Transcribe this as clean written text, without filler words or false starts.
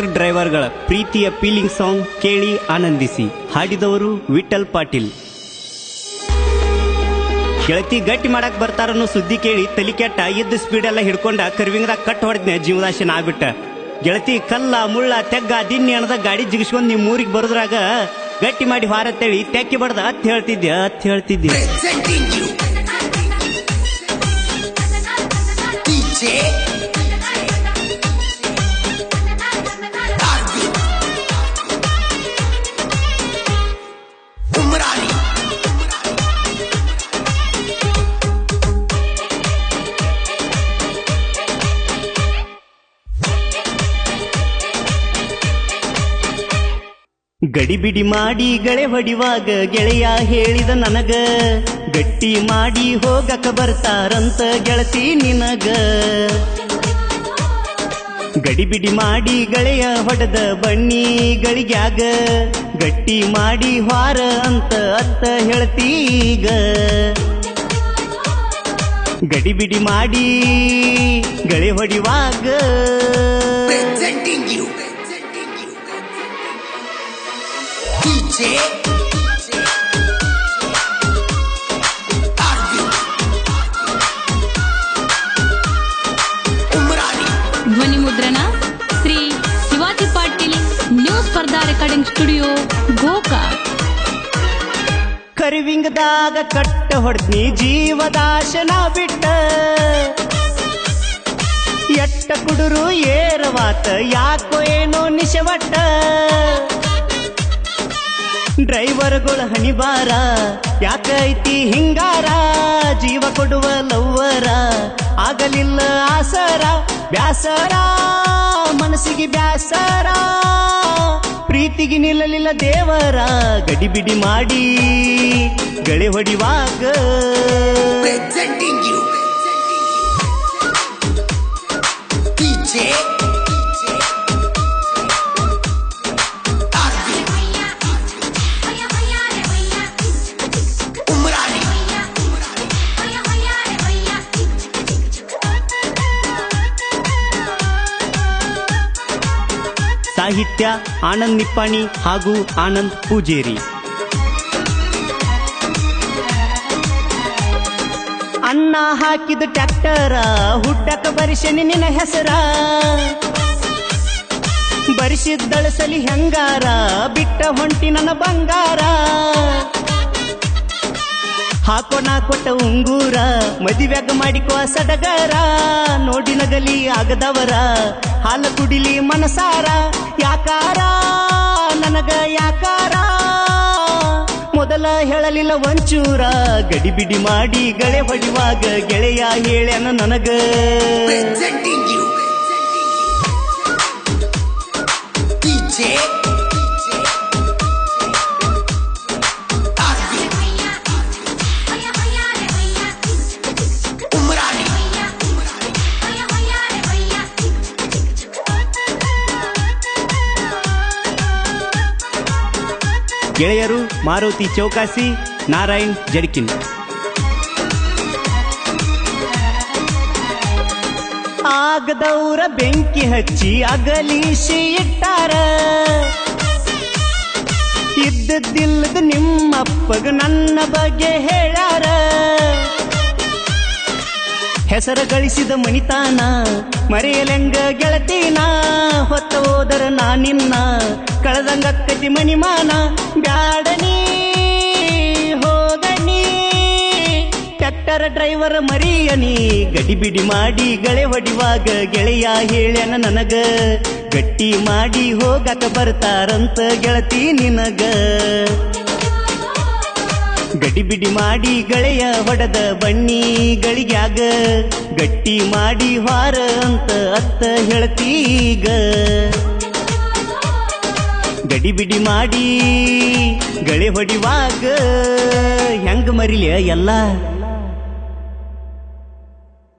Tractor ಡ್ರೈವರ್ಗಳ ಪ್ರೀತಿಯ feeling song ಕೇಳಿ ಆನಂದಿಸಿ. ಹಾಡಿದವರು ವಿಠಲ್ ಪಾಟೀಲ್. ಗೆಳತಿ ಗಟ್ಟಿ ಮಾಡಕ್ ಬರ್ತಾರನ್ನೋ ಸುದ್ದಿ ಕೇಳಿ ತಲಿ ಕೆಟ್ಟ ಇದ್ದ ಸ್ಪೀಡ್ ಎಲ್ಲ ಹಿಡ್ಕೊಂಡ ಕರ್ವಿಂಗ್ದಾಗ ಕಟ್ ಹೊಡೆದ್ನೆ ಜೀವದಾಶನ ಆಗ್ಬಿಟ್ಟ. ಗೆಳತಿ ಕಲ್ಲ ಮುಳ್ಳ ತೆಗ್ಗ ದಿನ್ನಿ ಅಣದ ಗಾಡಿ ಜಿಗಿಸ್ಕೊಂಡ್ ನಿಮ್ ಊರಿಗೆ ಬರೋದ್ರಾಗ ಗಟ್ಟಿ ಮಾಡಿ ಹಾರತ್ತೇಳಿ ತೆಕ್ಕಿ ಬಡ್ದ ಅತ್ ಹೇಳ್ತಿದ್ದೆ. ಗಡಿಬಿಡಿ ಮಾಡಿ ಗಳೆ ಹೊಡಿವಾಗ ಗೆಳೆಯ ಹೇಳಿದ ನನಗ, ಗಟ್ಟಿ ಮಾಡಿ ಹೋಗಕ ಬರ್ತಾರಂತ ಗೆಳತಿ ನಿನಗ. ಗಡಿಬಿಡಿ ಮಾಡಿ ಗೆಳೆಯ ಹೊಡೆದ ಬಣ್ಣಿಗಳಿಗ್ಯಾಗ, ಗಟ್ಟಿ ಮಾಡಿ ಹಾರ ಅಂತ ಅತ್ತ ಹೇಳ್ತೀಗ. ಗಡಿಬಿಡಿ ಮಾಡಿ ಗಳೆ ಹೊಡಿವಾಗ ಧ್ವನಿ ಮುದ್ರಣ ಶ್ರೀ ಶಿವಾಜಿ ಪಾಟೀಲ್, ನ್ಯೂ ಸ್ಪರ್ಧಾ ರೆಕಾರ್ಡಿಂಗ್ ಸ್ಟುಡಿಯೋ, ಗೋಕಾಕ್. ಕರಿವಿಂಗದಾಗ ಕಟ್ಟ ಹೊಡ್ನಿ ಜೀವದಾಶನ ಬಿಟ್ಟ, ಎಟ್ಟ ಕುಡುರು ಏರವಾತ ಯಾಕೋ ಏನೋ ನಿಶವಟ್ಟ. ಡ್ರೈವರ್ಗಳ ಹಣಿಬಾರ ಯಾಕೈತಿ ಹಿಂಗಾರ, ಜೀವ ಕೊಡುವ ಲವ್ವರ ಆಗಲಿಲ್ಲ ಆಸರ. ಬ್ಯಾಸರ ಮನಸ್ಸಿಗೆ ಬ್ಯಾಸರ, ಪ್ರೀತಿಗೆ ನಿಲ್ಲಲಿಲ್ಲ ದೇವರ. ಗಡಿಬಿಡಿ ಮಾಡಿ ಗಳೆ ಹೊಡಿವಾಗ ಸಾಹಿತ್ಯ ಆನಂದ್ ನಿಪ್ಪಾಣಿ ಹಾಗೂ ಆನಂದ್ ಪೂಜೇರಿ. ಅನ್ನ ಹಾಕಿದ ಟ್ರ್ಯಾಕ್ಟರ ಹುಟ್ಟಕ ಬರಿಸನಿ ನಿನ್ನ ಹೆಸರ, ಬರಿಸಿದ್ದಳಸಲಿ ಹೆಂಗಾರ ಬಿಟ್ಟ ಹೊಂಟಿ ನನ್ನ ಬಂಗಾರ. ಹಾಕೋ ನಾ ಕೊಟ್ಟ ಉಂಗೂರ ಮದಿವ್ಯಾಗ ಮಾಡಿಕೋ ಸಡಗರ, ನೋಡಿ ನಗಲಿ ಆಗದವರ ಹಾಲ ಕುಡಿಲಿ ಮನಸಾರ. ಯಾಕಾರ ನನಗ ಯಾಕಾರ ಮೊದಲ ಹೇಳಲಿಲ್ಲ ಒಂಚೂರ, ಗಡಿಬಿಡಿ ಮಾಡಿ ಗಳೆ ಹೊಡಿವಾಗ ಗೆಳೆಯ ಹೇಳ್ಯಾನ ನನಗ. ಗೆಳೆಯರು ಮಾರುತಿ ಚೌಕಾಸಿ, ನಾರಾಯಣ್ ಜಡ್ಕಿನ್. ಆಗದವ್ರ ಬೆಂಕಿ ಹಚ್ಚಿ ಅಗಲೀಶಿ ಇಟ್ಟಾರ, ಇದ್ದದ್ದಿಲ್ಲದ ನಿಮ್ಮಪ್ಪಗ ನನ್ನ ಬಗ್ಗೆ ಹೇಳ್ಯಾರ. ಹೆಸರ ಗಳಿಸಿದ ಮಣಿತಾನ ಮರೆಯಲೆಂಗ ಗೆಳತೀನ, ಹೊತ್ತ ಹೋದರ ನಾ ನಿನ್ನ ಕಳೆದಂಗಕ್ಕತಿ ಮಣಿಮಾನ. ಬ್ಯಾಡನಿ ಹೋಗನಿ ಟ್ರ್ಯಾಕ್ಟರ್ ಡ್ರೈವರ್ ಮರಿಯನಿ, ಗಡಿಬಿಡಿ ಮಾಡಿ ಗಳೆ ಹೊಡಿವಾಗ ಗೆಳೆಯ ಹೇಳ್ಯಾನ ನನಗ, ಗಟ್ಟಿ ಮಾಡಿ ಹೋಗಕ ಬರ್ತಾರಂತ ಗೆಳತಿ ನಿನಗ. ಗಡಿಬಿಡಿ ಮಾಡಿ ಗೆಳೆಯ ಹೊಡೆದ ಬಣ್ಣಿಗಳಿಗ್ಯಾಗ, ಗಟ್ಟಿ ಮಾಡಿ ಹಾರ ಅಂತ ಅತ್ತ ಹೇಳ್ತೀಗ. ಗಡಿಬಿಡಿ ಮಾಡಿ ಗಳೆ ಹೊಡಿವಾಗ ಹೆಂಗ ಮರಿಲಿಯ ಎಲ್ಲ